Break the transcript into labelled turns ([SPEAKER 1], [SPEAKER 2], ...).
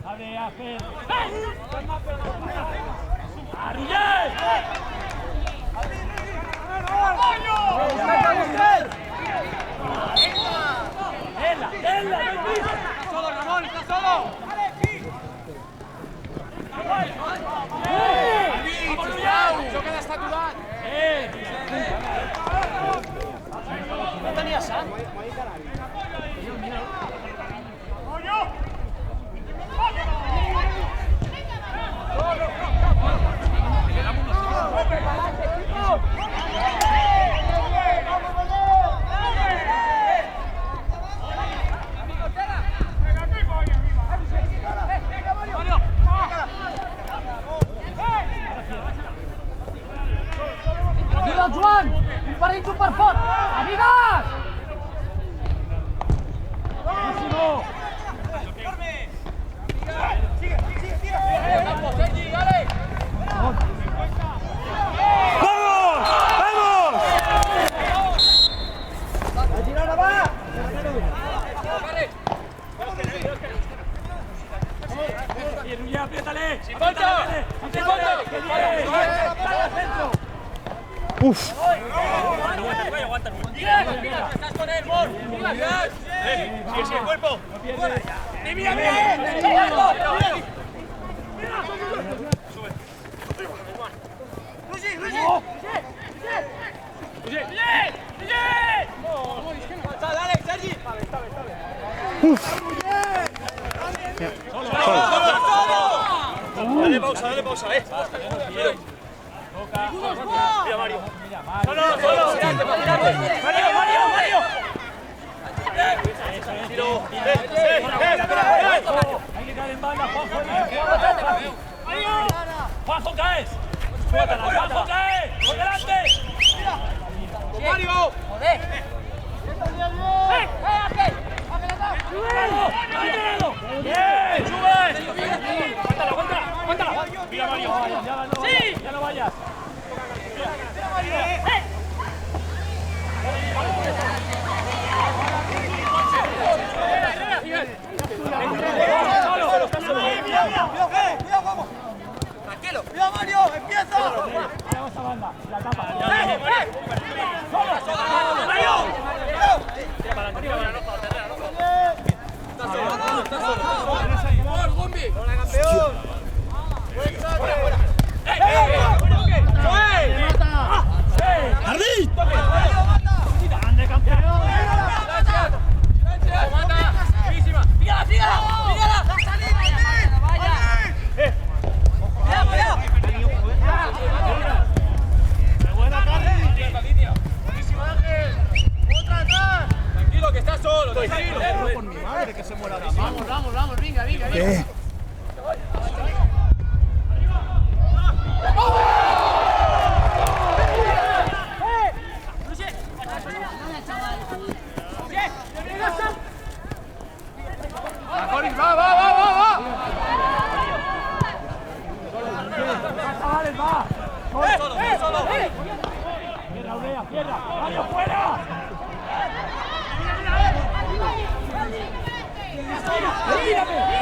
[SPEAKER 1] Abre, Ángel.
[SPEAKER 2] ¡Solo, Ramón! ¡Está solo! ¡Joc ha d'estar aturat!
[SPEAKER 3] No tenia sang.
[SPEAKER 4] Tranquilo, Joan! Un parell superfort! Amigues!
[SPEAKER 1] Máximo. Apriétale. ¡Sin fondo! ¡Sin fondo! ¡Que viene!
[SPEAKER 5] Uf.
[SPEAKER 1] Aguanta. Estás con él, Mor. Sigue, cuerpo. Mira. Dale, Sergi.
[SPEAKER 5] Uf.
[SPEAKER 1] Dale pausa, Mira, Mario. Solo. Mario. Tiro. Hay que caer en banda, Juanjo, caes. Juanjo, cae. Por delante. Mario.
[SPEAKER 3] ¡Joder!
[SPEAKER 1] ¡Bien! ¡Sube! ¡Aguántala! ¡Mira, Mario! ¡Sí! ¡Ya no vayas!
[SPEAKER 2] ¡Cuidado, vamos!
[SPEAKER 3] ¡Tranquilo!
[SPEAKER 2] ¡Cuidado, Mario! ¡Empieza!
[SPEAKER 1] Vamos a banda. La tapa.
[SPEAKER 2] Tranquilo, que estás solo. Tranquilo.
[SPEAKER 4] Por mi madre, que se muera la mano. Vamos, venga.
[SPEAKER 5] ¿Qué?
[SPEAKER 4] ¡Va!
[SPEAKER 1] ¡Chavales, va!
[SPEAKER 2] Solo.
[SPEAKER 1] ¡Cierra, Urea! ¡Cierra! ¡Mario, fuera! ¡Retírame!